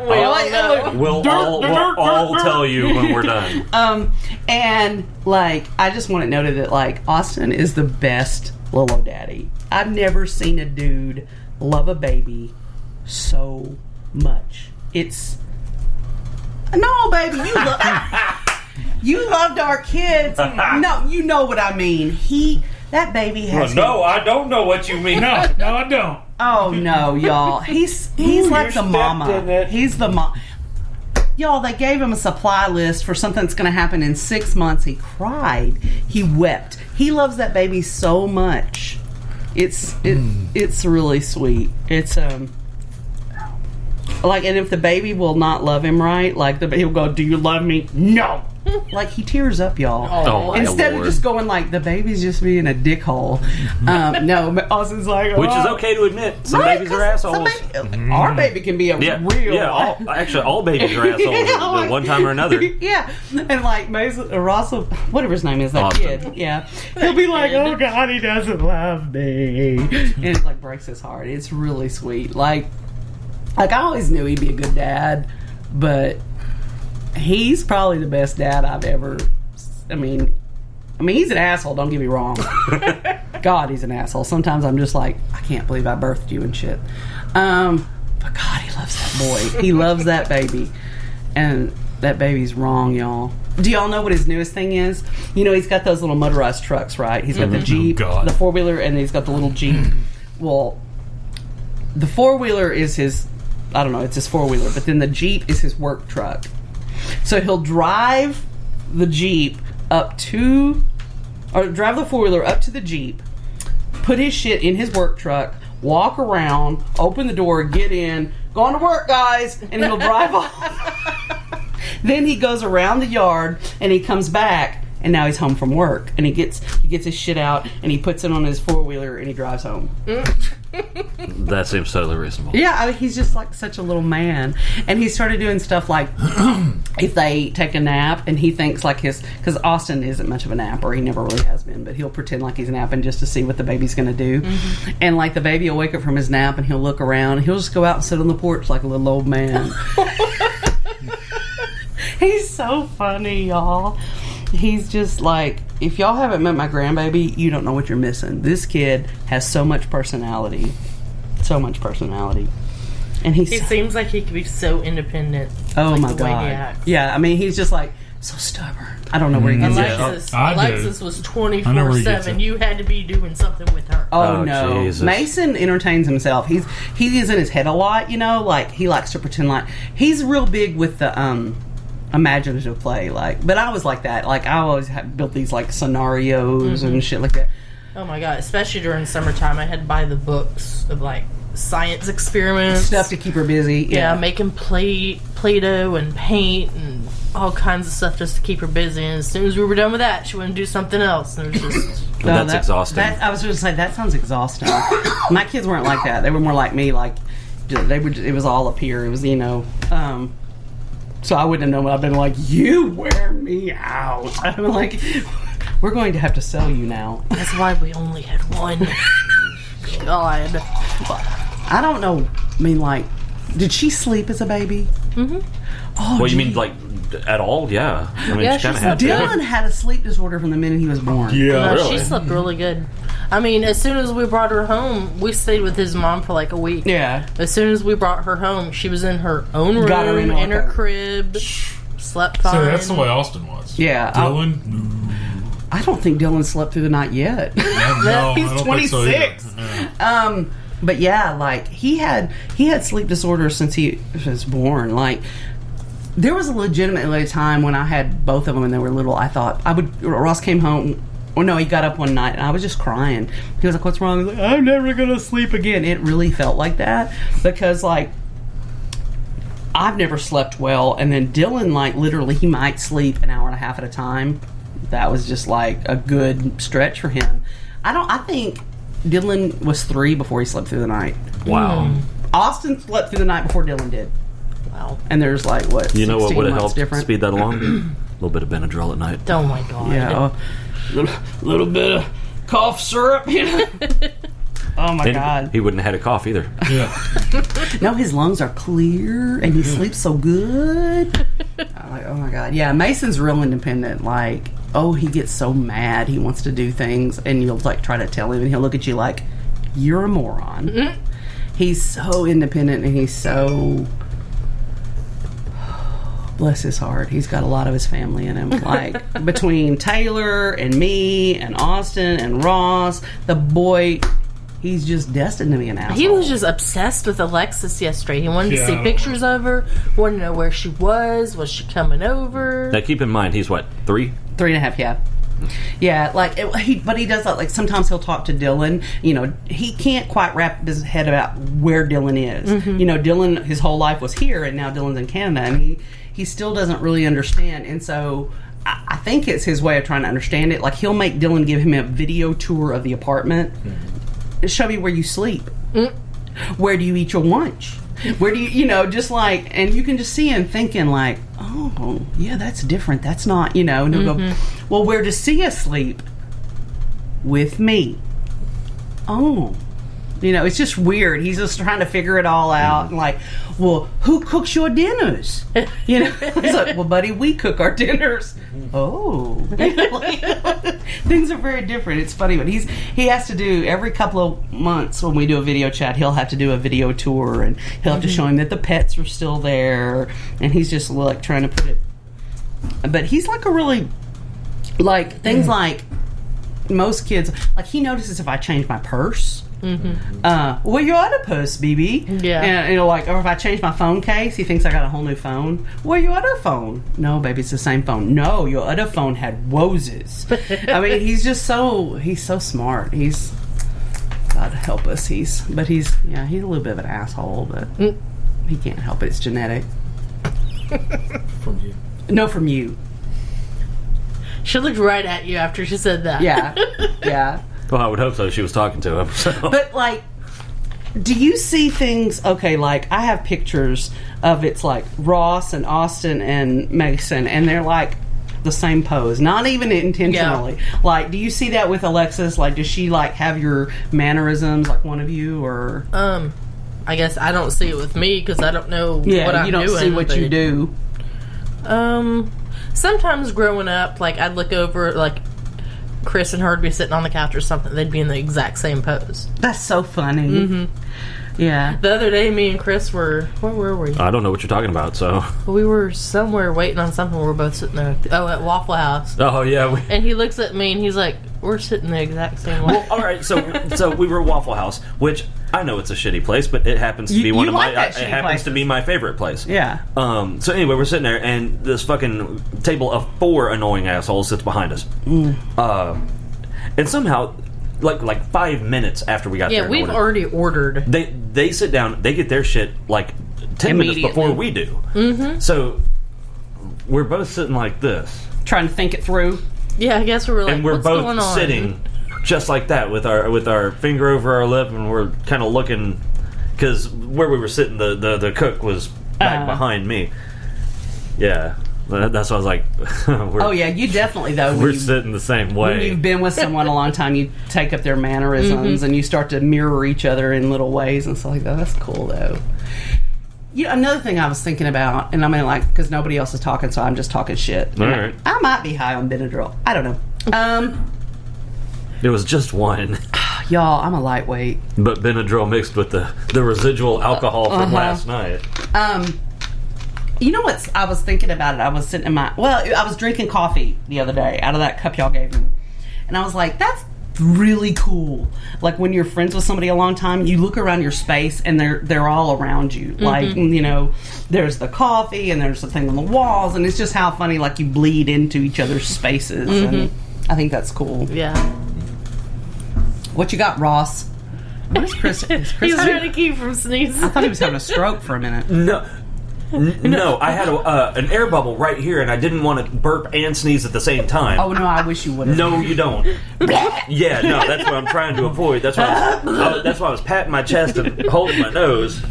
Yeah. We'll all tell you when we're done. And, like, I just want it noted that, like, Austin is the best Lolo daddy. I've never seen a dude love a baby so much. It's... No, baby, you loved our kids. No, you know what I mean. That baby has... No, I don't know what you mean. No, I don't. Oh, no, y'all. He's like the mama. He's the mom. Y'all, they gave him a supply list for something that's going to happen in 6 months. He cried. He wept. He loves that baby so much. It's really sweet. It's like, and if the baby will not love him right, like the baby will go, "Do you love me?" No. Like, he tears up, y'all. Oh, instead of just going like, the baby's just being a dickhole. No, but Austin's like, which is okay to admit. Some babies are assholes. Our baby can be a real. Yeah, all babies are assholes at one time or another. Yeah, and like Russell, whatever his name is, that Austin. kid. Yeah, he'll be like, "Oh God, he doesn't love me," and it like breaks his heart. It's really sweet. Like I always knew he'd be a good dad, but he's probably the best dad I've ever. I mean, he's an asshole. Don't get me wrong. God, he's an asshole. Sometimes I'm just like, I can't believe I birthed you and shit. But God, he loves that boy. He loves that baby, and that baby's wrong, y'all. Do y'all know what his newest thing is? You know, he's got those little motorized trucks, right? He's got the Jeep, the 4-wheeler, and he's got the little Jeep. Well, the 4-wheeler is his. I don't know. It's his 4-wheeler, but then the Jeep is his work truck. So he'll drive the Jeep drive the 4-wheeler up to the Jeep, put his shit in his work truck, walk around, open the door, get in, going to work, guys, and he'll drive off. Then he goes around the yard and he comes back, and now he's home from work, and he gets his shit out and he puts it on his 4-wheeler and he drives home. That seems totally reasonable. Yeah, I mean, he's just like such a little man. And he started doing stuff like if they take a nap and he thinks like because Austin isn't much of a napper, he never really has been, but he'll pretend like he's napping just to see what the baby's going to do. And like the baby will wake up from his nap and he'll look around and he'll just go out and sit on the porch like a little old man. He's so funny, y'all. He's just like, if y'all haven't met my grandbaby, you don't know what you're missing. This kid has so much personality. So much personality. And he seems like he could be so independent. Oh, like my the way God. he acts. Yeah, I mean, he's just like, so stubborn. I don't know where he gets it. Alexis was 24/7. You had to be doing something with her. Oh no. Jesus. Mason entertains himself. He is in his head a lot, you know, like he likes to pretend like he's real big with the imaginative play, like, but I was like that. Like, I always built these like scenarios and shit like that. Oh my God, especially during summertime, I had to buy the books of like science experiments, stuff to keep her busy. Yeah, making Play-Doh and paint and all kinds of stuff just to keep her busy. And as soon as we were done with that, she wanted to do something else. And it was just that's exhausting. I was going to say, that sounds exhausting. My kids weren't like that. They were more like me. Like, they would. It was all up here. It was, you know. So I wouldn't have known what I've been like. You wear me out. I'm like, we're going to have to sell you now. That's why we only had one. God. I don't know. I mean, like, did she sleep as a baby? Mm-hmm. Oh, well, you mean like at all? Yeah. I mean, she kind of had Dylan had a sleep disorder from the minute he was born. Yeah, no, really? She slept really good. I mean, as soon as we brought her home, we stayed with his mom for like a week. Yeah. As soon as we brought her home, she was in her own room, Got her in her crib, slept fine. So that's the way Austin was. Yeah. Dylan? I don't think Dylan slept through the night yet. No, He's I don't 26. Think so either. But yeah, like he had sleep disorders since he was born. Like, there was a legitimately time when I had both of them and they were little. I thought Ross came home. Or no, he got up one night and I was just crying. He was like, "What's wrong?" I was like, "I'm never gonna sleep again." It really felt like that because, like, I've never slept well, and then Dylan, like, literally, he might sleep an hour and a half at a time. That was just like a good stretch for him. I think Dylan was 3 before he slept through the night. Wow. Austin slept through the night before Dylan did. Wow. And there's like, what, You know what would have helped different? speed that along? A little bit of Benadryl at night. Oh my God. Yeah. A little bit of cough syrup, you know. Oh my And God. he wouldn't have had a cough either. Yeah. No, his lungs are clear and he sleeps so good. I'm like, oh my God. Yeah, Mason's real independent. Like, oh, he gets so mad. He wants to do things and you'll like try to tell him and he'll look at you like, you're a moron. He's so independent and he's so... Bless his heart. He's got a lot of his family in him. Like, between Taylor and me and Austin and Ross, the boy, he's just destined to be an asshole. He was just obsessed with Alexis yesterday. He wanted to see Yeah. pictures of her, wanted to know where she was she coming over? Now, keep in mind, he's what, 3? 3.5, yeah. Yeah, like, but he does that, like, sometimes he'll talk to Dylan. You know, he can't quite wrap his head about where Dylan is. You know, Dylan, his whole life was here, and now Dylan's in Canada, and he still doesn't really understand. And so I think it's his way of trying to understand it. Like, he'll make Dylan give him a video tour of the apartment. Show me where you sleep. Where do you eat your lunch? Where do you know, just like, and you can just see him thinking like, oh, yeah, that's different. That's not, you know, and he'll go, well, where does Sia sleep? With me. Oh. You know, it's just weird. He's just trying to figure it all out. And like, well, who cooks your dinners? You know, he's like, well, buddy, we cook our dinners. Oh. Things are very different. It's funny, but he has to do, every couple of months when we do a video chat, he'll have to do a video tour, and he'll have to show him that the pets are still there, and he's just like trying to put it. But he's like a really, like, things like most kids, like, he notices if I change my purse. Where your other purse, BB? Yeah. And, you know, like, or if I change my phone case, he thinks I got a whole new phone. Where your other phone? No, baby, it's the same phone. No, your other phone had roses. I mean, he's so smart. He's, God help us. He's a little bit of an asshole, but he can't help it. It's genetic. From you. No, from you. She looked right at you after she said that. Yeah. Yeah. Well, I would hope so. She was talking to him. So. But, like, do you see things, okay, like, I have pictures of it's like Ross and Austin and Mason, and they're like the same pose, not even intentionally. Yeah. Like, do you see that with Alexis? Like, does she, like, have your mannerisms, like one of you, or? I guess I don't see it with me because I don't know what I'm doing. You don't see what you do. Sometimes growing up, like, I'd look over, like, Chris and her would be sitting on the couch or something. They'd be in the exact same pose. That's so funny. Yeah. The other day, me and Chris where were we? I don't know what you're talking about, so. We were somewhere waiting on something. We were both sitting there. Oh, at Waffle House. Oh, yeah. And he looks at me and he's like, we're sitting the exact same way. Well, all right, so we were at Waffle House, which I know it's a shitty place, but it happens to be You one of like my. that It shitty happens places. to be my favorite place. Yeah. So anyway, we're sitting there, and this fucking table of 4 annoying assholes sits behind us. And somehow, like 5 minutes after we got there, yeah, we've already ordered. They sit down, they get their shit like 10 minutes before we do. So we're both sitting like this, Trying to think it through. Yeah, I guess we were like, and we're what's going both on? sitting just like that with our finger over our lip, and we're kind of looking because where we were sitting, the cook was back behind me. Yeah, that's why I was like, Oh, yeah, you definitely, though. we're sitting the same way. When you've been with someone a long time, you take up their mannerisms and you start to mirror each other in little ways and stuff like that. That's cool, though. Yeah, another thing I was thinking about, and I mean, like, because nobody else is talking, so I'm just talking shit. All right. I might be high on Benadryl. I don't know. It was just one, Y'all, I'm a lightweight. but Benadryl mixed with the residual alcohol from last night. You know what? I was thinking about it. I was sitting I was drinking coffee the other day out of that cup y'all gave me. And I was like, that's really cool. Like, when you're friends with somebody a long time, you look around your space and they're all around you. Like, you know, there's the coffee and there's the thing on the walls, and it's just how funny, like, you bleed into each other's spaces. And I think that's cool. Yeah. What you got, Ross? What is Chris? Is Chris He's trying to keep from sneezing. I thought he was having a stroke for a minute. No, I had an air bubble right here, and I didn't want to burp and sneeze at the same time. Oh, no, I wish you would have. No, you don't. Yeah, no, that's what I'm trying to avoid. That's why I was patting my chest and holding my nose.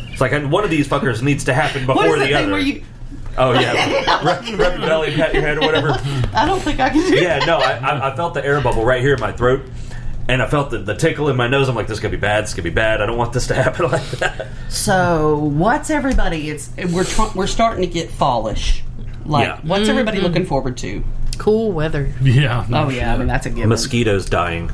It's like one of these fuckers needs to happen before What is the the thing other. where you... Oh yeah, rub your belly, pat your head, or whatever. I don't think I can do Yeah, no, I felt the air bubble right here in my throat, And I felt the tickle in my nose. I'm like, this could be bad. This could be bad. I don't want this to happen like that. So, what's everybody? We're starting to get fallish. Like, Yeah. what's everybody looking forward to? Cool weather. Yeah. Oh yeah, I mean that's a given. Mosquitoes dying.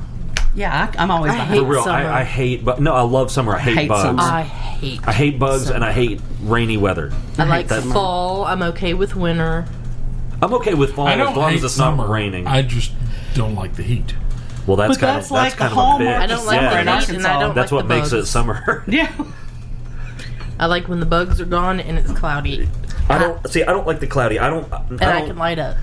Yeah, I'm always I behind. hate For real, summer. I hate. But no, I love summer. I hate bugs. summer. I hate bugs summer. and I hate rainy weather. I like summer. fall. I'm okay with winter. I'm okay with fall I as don't long hate as it's summer. not raining. I just don't like the heat. Well, that's But kind that's of like that's the kind of a hallmark bit. I don't like summer the in heat, Arkansas. and I don't That's like what the makes it bugs. summer. Yeah. I like when the bugs are gone and it's cloudy. I don't like the cloudy. I can light up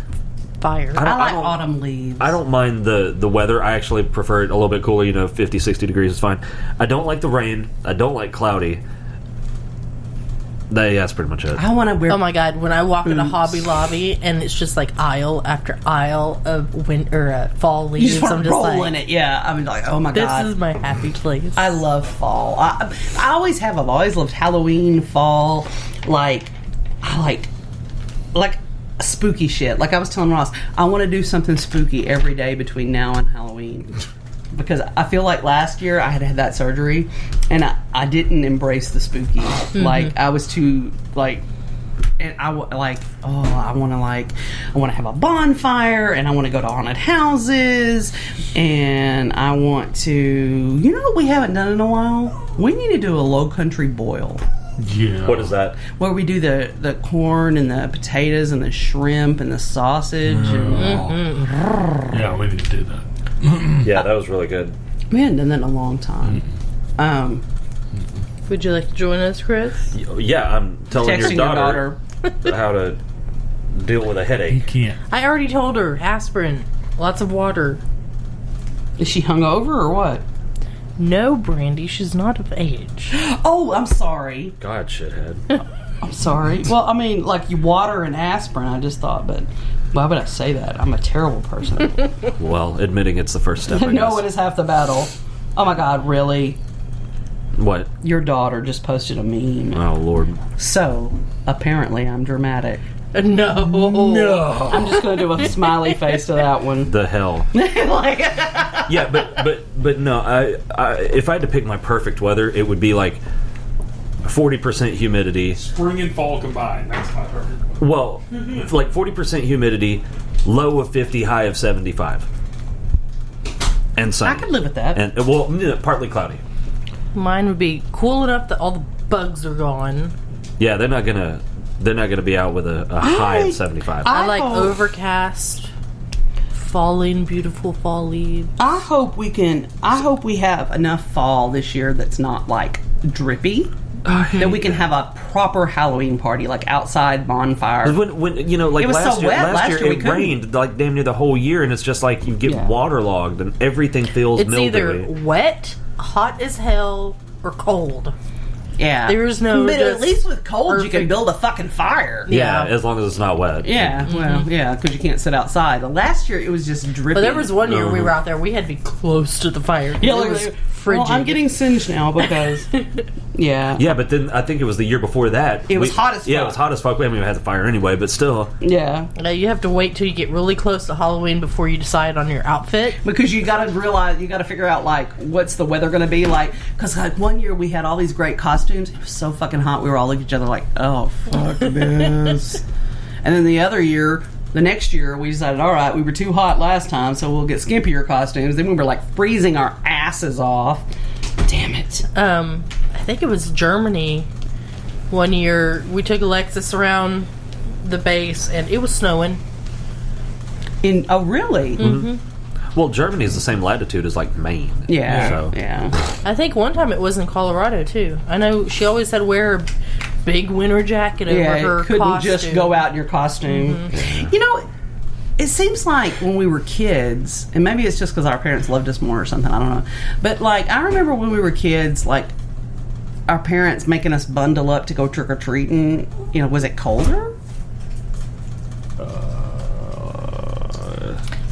fire. I like don't- autumn leaves. I don't mind the weather. I actually prefer it a little bit cooler. 50, 60 degrees is fine. I don't like the rain. I don't like cloudy. That's pretty much it. I want to wear. Oh my god, when I walk into Boots. Hobby Lobby and it's just like aisle after aisle of winter fall You leaves, just want I'm to just roll like, in it. Yeah, I'm like, oh my this god. is my happy place. I love fall. I always have. I've always loved Halloween, fall. Like, I like spooky shit. Like I was telling Ross, I want to do something spooky every day between now and Halloween. Because I feel like last year I had that surgery and I didn't embrace the spooky. Like I was too and I want to have a bonfire and I want to go to haunted houses and I want to, you know what we haven't done in a while? We need to do a low country boil. Yeah. What is that? Where we do the corn and the potatoes and the shrimp and the sausage. And, Yeah, we need to do that. Yeah, that was really good. we hadn't done that in a long time. Would you like to join us, Chris? Yeah, I'm telling Texting your daughter how to deal with a You headache. can't. I already told her. Aspirin. Lots of water. Is she hungover or what? No, Brandy, she's not of age. Oh, I'm sorry. God, shithead. I'm sorry. Well, I mean, like you water and aspirin. I just thought, but why would I say that? I'm a terrible person. Well, admitting it's the first step. I No, guess. it is half the battle. Oh my God, really? What? Your daughter just posted a meme. Oh Lord. So apparently, I'm dramatic. No. No. I'm just going to do a smiley face to that one. The hell. Like, Yeah, but no. I if I had to pick my perfect weather, it would be like 40% humidity. Spring and fall combined. That's my perfect. Well, like 40% humidity, low of 50, high of 75, and sunny. I could live with that. And partly cloudy. Mine would be cool enough that all the bugs are gone. Yeah, they're not gonna be out with a high of 75. I like hope- overcast, falling, beautiful fall leaves. I hope we have enough fall this year that's not like drippy. That we can have a proper Halloween party, like outside bonfire. When like It was last so year, wet last year, we it couldn't. rained like damn near the whole year, and it's just like you get Yeah. waterlogged and everything feels It's mildewy. either wet, hot as hell, or cold. Yeah, There's no But at just least with cold, you can perfect- build a fucking fire. yeah, Yeah. as long as it's not wet. Yeah, well, yeah, because you can't sit outside. The last year it was just dripping. But there was one year we were out there, we had to be close to the fire. Yeah, it like, was well, frigid. I'm getting singed now because yeah, Yeah, but then I think it was the year before that. It was hot as Yeah, it fuck. was hot as fuck. I mean, we had the fire anyway, but still. yeah. You have to wait till you get really close to Halloween before you decide on your outfit. Because you got to realize, you got to figure out like what's the weather going to be like. Because like one year we had all these great costumes. It was so fucking hot. We were all looking at each other like, oh fuck this. And then the next year, we decided, all right, we were too hot last time, so we'll get skimpier costumes. Then we were like freezing our asses off. Damn it. I think it was Germany. One year we took Alexis around the base and it was snowing. Oh really? Well, Germany is the same latitude as like Maine. Yeah. So Yeah. I think one time it was in Colorado too. I know she always had to wear her big winter jacket over Yeah, her it couldn't costume. just go out in your costume. You know, it seems like when we were kids, and maybe it's just because our parents loved us more or something, I don't know. But like, I remember when we were kids, like, our parents making us bundle up to go trick-or-treating. You know, was it colder?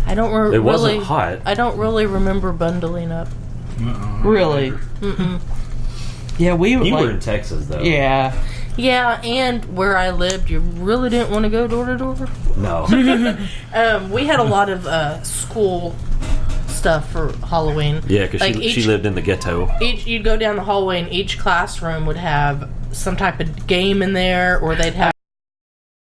I don't it wasn't hot. I don't really remember bundling up. Really? Yeah, we were You like, were in Texas though. yeah. Yeah, and where I lived, you really didn't want to go door to door. No. We had a lot of school stuff for Halloween. Yeah, because Like, she lived in the ghetto. You'd go down the hallway and each classroom would have some type of game in there, or they'd have